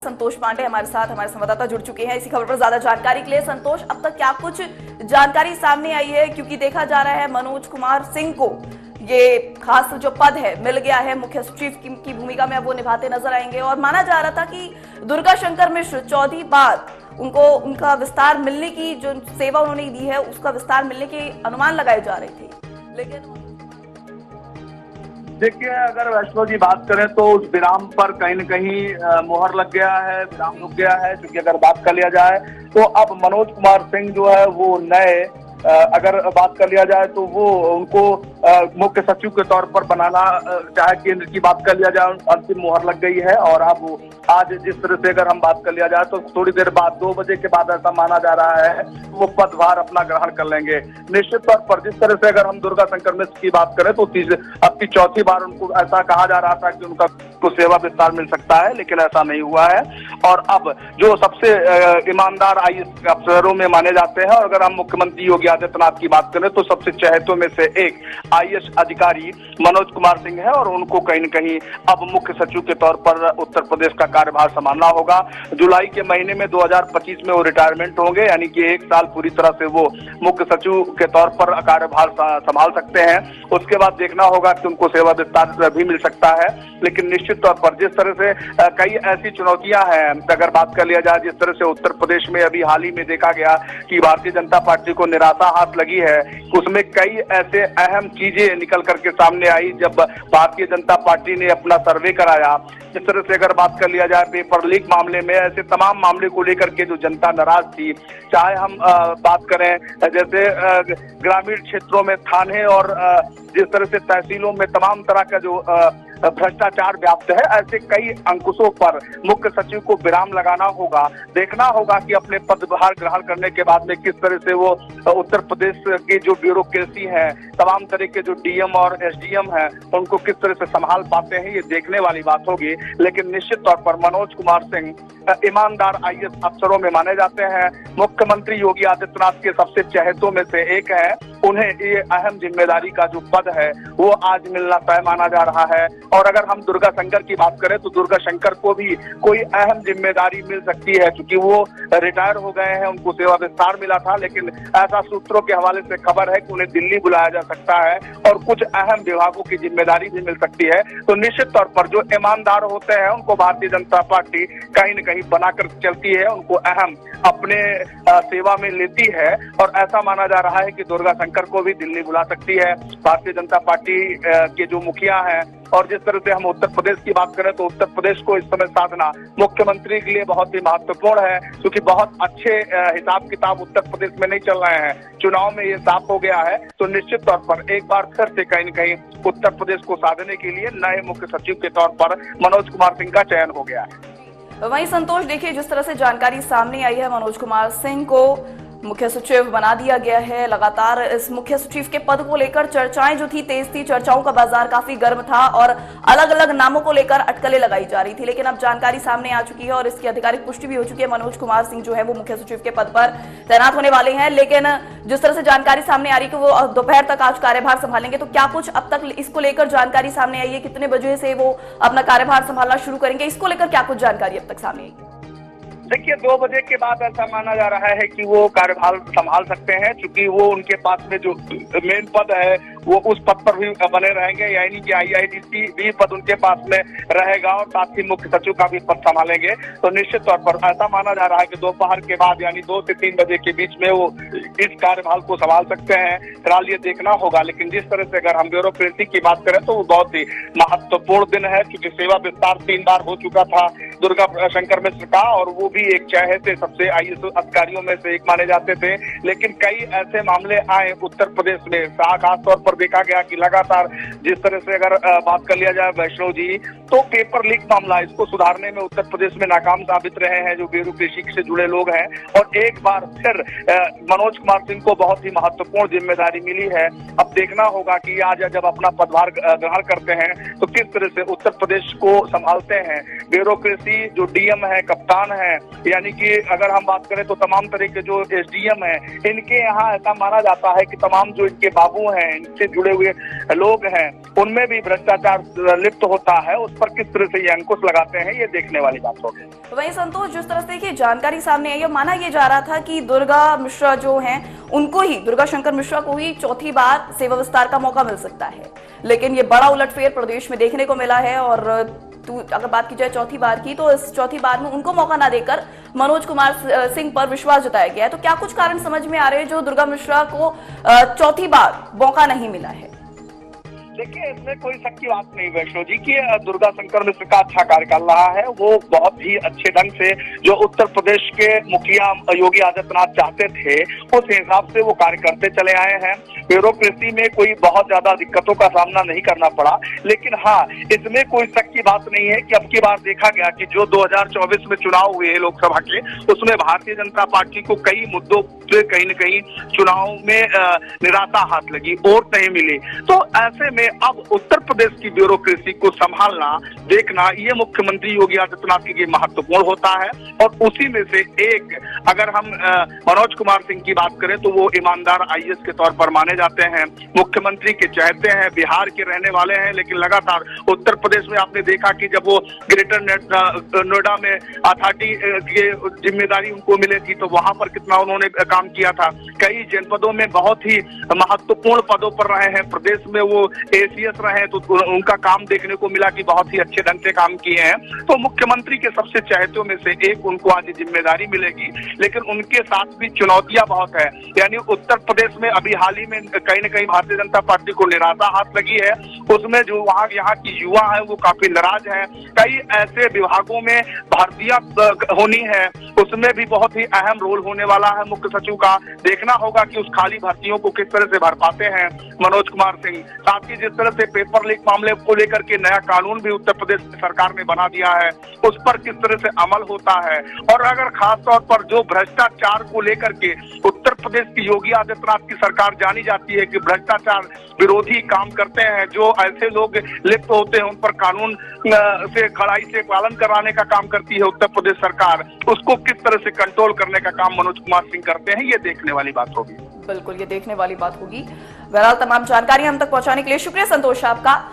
संतोष पांडे हमारे साथ, हमारे संवाददाता जुड़ चुके हैं इसी खबर पर ज्यादा जानकारी के लिए। संतोष, अब तक क्या कुछ जानकारी सामने आई है, क्योंकि देखा जा रहा है मनोज कुमार सिंह को ये खास जो पद है मिल गया है, मुख्य सचिव की भूमिका में अब वो निभाते नजर आएंगे और माना जा रहा था कि दुर्गा शंकर मिश्र चौथी बार उनको उनका विस्तार मिलने की, जो सेवा उन्होंने दी है उसका विस्तार मिलने के अनुमान लगाए जा रहे थे, लेकिन देखिए, अगर वैष्णव जी बात करें तो उस विराम पर कहीं न कहीं मोहर लग गया है, विराम रुक गया है। क्योंकि अगर बात कर लिया जाए तो अब मनोज कुमार सिंह जो है वो नए, अगर बात कर लिया जाए तो वो उनको मुख्य सचिव के तौर पर बनाना, चाहे केंद्र की बात कर लिया जाए, अंतिम मोहर लग गई है। और अब आज जिस तरह से अगर हम बात कर लिया जाए तो थोड़ी देर बाद 2 बजे के बाद ऐसा माना जा रहा है वो पदभार अपना ग्रहण कर लेंगे। निश्चित तौर पर जिस तरह से अगर हम दुर्गा शंकर मिश्र की बात करें तो अब की चौथी बार उनको ऐसा कहा जा रहा था कि उनका को सेवा विस्तार मिल सकता है, लेकिन ऐसा नहीं हुआ है। और अब जो सबसे ईमानदार आईएएस अफसरों में माने जाते हैं, और अगर हम मुख्यमंत्री योगी आदित्यनाथ की बात करें तो सबसे चहेतों में से एक आईएएस अधिकारी मनोज कुमार सिंह है और उनको कहीं न कहीं अब मुख्य सचिव के तौर पर उत्तर प्रदेश का कार्यभार संभालना होगा। जुलाई के महीने में 2025 में वो रिटायरमेंट होंगे, यानी कि 1 साल पूरी तरह से वो मुख्य सचिव के तौर पर कार्यभार संभाल सकते हैं। उसके बाद देखना होगा कि उनको सेवा विस्तार भी मिल सकता है। लेकिन निश्चित तौर पर जिस तरह से कई ऐसी चुनौतियां हैं, अगर बात कर लिया जाए, जिस तरह से उत्तर प्रदेश में अभी हाल ही में देखा गया कि भारतीय जनता पार्टी को निराशा हाथ लगी है, उसमें कई ऐसे अहम चीजें निकल करके सामने आई जब भारतीय जनता पार्टी ने अपना सर्वे कराया। जिस तरह से अगर बात कर लिया जाए पेपर लीक मामले में, ऐसे तमाम मामले को लेकर के जो जनता नाराज थी, चाहे हम बात करें जैसे ग्रामीण क्षेत्रों में थाने और जिस तरह से तहसीलों में तमाम तरह का जो भ्रष्टाचार व्याप्त है, ऐसे कई अंकुशों पर मुख्य सचिव को विराम लगाना होगा। देखना होगा कि अपने पदभार ग्रहण करने के बाद में किस तरह से वो उत्तर प्रदेश के जो ब्यूरोक्रेसी है, तमाम तरह के जो डीएम और एसडीएम हैं, उनको किस तरह से संभाल पाते हैं, ये देखने वाली बात होगी। लेकिन निश्चित तौर पर मनोज कुमार सिंह ईमानदार आईएएस अफसरों में माने जाते हैं। मुख्यमंत्री योगी आदित्यनाथ के सबसे चहेतों में से एक है। उन्हें ये अहम जिम्मेदारी का जो पद है वो आज मिलना तय माना जा रहा है। और अगर हम दुर्गा शंकर की बात करें तो दुर्गा शंकर को भी कोई अहम जिम्मेदारी मिल सकती है, क्योंकि वो रिटायर हो गए हैं, उनको सेवा विस्तार मिला था। लेकिन ऐसा सूत्रों के हवाले से खबर है कि उन्हें दिल्ली बुलाया जा सकता है और कुछ अहम विभागों की जिम्मेदारी भी मिल सकती है। तो निश्चित तौर पर जो ईमानदार होते हैं उनको भारतीय जनता पार्टी कहीं न कहीं बनाकर चलती है, उनको अहम अपने सेवा में लेती है। और ऐसा माना जा रहा है कि दुर्गा शंकर को भी दिल्ली बुला सकती है भारतीय जनता पार्टी के जो मुखिया हैं। और जिस तरह से हम उत्तर प्रदेश की बात करें तो उत्तर प्रदेश को इस समय साधना मुख्यमंत्री के लिए बहुत ही महत्वपूर्ण है, क्योंकि बहुत अच्छे हिसाब किताब उत्तर प्रदेश में नहीं चल रहे हैं। चुनाव में ये साफ हो गया है। तो निश्चित तौर पर एक बार फिर से कहीं न कहीं उत्तर प्रदेश को साधने के लिए नए मुख्य सचिव के तौर पर मनोज कुमार सिंह का चयन हो गया है। वहीं संतोष, देखिए जिस तरह से जानकारी सामने आई है, मनोज कुमार सिंह को मुख्य सचिव बना दिया गया है। लगातार इस मुख्य सचिव के पद को लेकर चर्चाएं जो थी तेज थी, चर्चाओं का बाजार काफी गर्म था और अलग अलग नामों को लेकर अटकलें लगाई जा रही थी। लेकिन अब जानकारी सामने आ चुकी है और इसकी आधिकारिक पुष्टि भी हो चुकी है। मनोज कुमार सिंह जो है वो मुख्य सचिव के पद पर तैनात होने वाले हैं। लेकिन जिस तरह से जानकारी सामने आ रही है कि वो दोपहर तक आज कार्यभार संभालेंगे, तो क्या कुछ अब तक इसको लेकर जानकारी सामने आई है? कितने बजे से वो अपना कार्यभार संभालना शुरू करेंगे? इसको लेकर क्या कुछ जानकारी अब तक सामने आई? देखिए, 2 बजे के बाद ऐसा माना जा रहा है कि वो कार्यभार संभाल सकते हैं, क्योंकि वो उनके पास में जो मेन पद है वो उस पद पर भी बने रहेंगे, यानी कि आईआईडीसी भी पद उनके पास में रहेगा और साथ ही मुख्य सचिव का भी पद संभालेंगे। तो निश्चित तौर पर ऐसा माना जा रहा है कि दोपहर के बाद यानी 2 से 3 बजे के बीच में वो इस कार्यभार को संभाल सकते हैं। फिलहाल ये देखना होगा। लेकिन जिस तरह से अगर हम ब्यूरोक्रेसी की बात करें तो वो बहुत ही महत्वपूर्ण दिन है, क्योंकि सेवा विस्तार 3 बार हो चुका था दुर्गा शंकर मिश्र का, और वो भी एक चहेते सबसे आईएएस अधिकारियों में से एक माने जाते थे। लेकिन कई ऐसे मामले आए उत्तर प्रदेश में, खास तौर पर देखा गया कि लगातार जिस तरह से अगर बात कर लिया जाए वैष्णव जी, तो पेपर लीक मामला, इसको सुधारने में उत्तर प्रदेश में नाकाम साबित रहे हैं जो ब्यूरोक्रेसी से जुड़े लोग हैं। और एक बार फिर मनोज कुमार सिंह को बहुत ही महत्वपूर्ण जिम्मेदारी मिली है। अब देखना होगा कि आज जब अपना पदभार ग्रहण करते हैं तो किस तरह से उत्तर प्रदेश को संभालते हैं। ब्यूरोक्रेसी जो डीएम है, कप्तान है, यानी कि अगर हम बात करें तो तमाम तरह के जो एसडीएम है, इनके यहाँ ऐसा माना जाता है कि तमाम जो इनके बाबू हैं, इनसे जुड़े हुए लोग हैं, उनमें भी भ्रष्टाचार लिप्त होता है। उस पर किस तरह से ये अंकुश लगाते हैं, ये देखने वाली बात होगी। वहीं संतोष, जिस तरह से की जानकारी सामने आई है, माना यह जा रहा था कि दुर्गा मिश्रा जो हैं उनको ही, दुर्गा शंकर मिश्रा को ही चौथी बार सेवा विस्तार का मौका मिल सकता है, लेकिन ये बड़ा उलटफेर प्रदेश में देखने को मिला है। और अगर बात की जाए चौथी बार की, तो इस चौथी बार में उनको मौका ना देकर मनोज कुमार सिंह पर विश्वास जताया गया है। तो क्या कुछ कारण समझ में आ रहे हैं जो दुर्गा मिश्रा को चौथी बार मौका नहीं मिला है? देखिए, इसमें कोई शक की बात नहीं वैष्णो जी की दुर्गा शंकर मिश्र का अच्छा कार्यकाल रहा है। वो बहुत ही अच्छे ढंग से जो उत्तर प्रदेश के मुखिया योगी आदित्यनाथ चाहते थे, उस हिसाब से वो कार्य करते चले आए हैं। ब्यूरोक्रेसी में कोई बहुत ज्यादा दिक्कतों का सामना नहीं करना पड़ा। लेकिन हाँ, इसमें कोई शक की बात नहीं है कि अब की बार देखा गया कि जो 2024 में चुनाव हुए लोकसभा के, उसमें भारतीय जनता पार्टी को कई मुद्दों पे कहीं न कहीं चुनाव में निराशा हाथ लगी, वोट नहीं मिली। तो ऐसे में अब उत्तर प्रदेश की ब्यूरोक्रेसी को संभालना, देखना, ये मुख्यमंत्री योगी आदित्यनाथ के लिए महत्वपूर्ण होता है। और उसी में से एक, अगर हम मनोज कुमार सिंह की बात करें तो वो ईमानदार आईएएस के तौर पर माने जाते हैं, मुख्यमंत्री के चहेते हैं, बिहार के रहने वाले हैं। लेकिन लगातार उत्तर प्रदेश में आपने देखा कि जब वो ग्रेटर नोएडा में अथॉरिटी की जिम्मेदारी उनको मिली थी, तो वहां पर कितना उन्होंने काम किया था। कई जनपदों में बहुत ही महत्वपूर्ण पदों पर रहे हैं, प्रदेश में वो एसीएस रहे, तो उनका काम देखने को मिला कि बहुत ही अच्छे ढंग से काम किए हैं। तो मुख्यमंत्री के सबसे चहेतों में से एक उनको आज जिम्मेदारी मिलेगी। लेकिन उनके साथ भी चुनौतियां बहुत है। यानी उत्तर प्रदेश में अभी हाल ही में कहीं न कहीं भारतीय जनता पार्टी को निराशा हाथ लगी है। उसमें जो यहाँ की युवा है वो काफी नाराज है। कई ऐसे विभागों में भर्तियां होनी है, उसमें भी बहुत ही अहम रोल होने वाला है मुख्य सचिव का। देखना होगा कि उस खाली भर्तियों को किस तरह से भर पाते हैं मनोज कुमार सिंह। साथ ही जिस तरह से पेपर लीक मामले को लेकर के नया कानून भी उत्तर प्रदेश सरकार ने बना दिया है, उस पर किस तरह से अमल होता है। और अगर खास तौर पर जो भ्रष्टाचार को लेकर के उत्तर प्रदेश की योगी आदित्यनाथ की सरकार जानी जाती है कि भ्रष्टाचार विरोधी काम करते हैं, जो ऐसे लोग लिप्त होते हैं उन पर कानून से कड़ाई से पालन कराने का काम करती है उत्तर प्रदेश सरकार, उसको किस तरह से कंट्रोल करने का काम मनोज कुमार सिंह करते हैं, ये देखने वाली बात होगी। बिल्कुल, ये देखने वाली बात होगी। बहरहाल तमाम जानकारी हम तक पहुंचाने के लिए शुक्रिया संतोष आपका।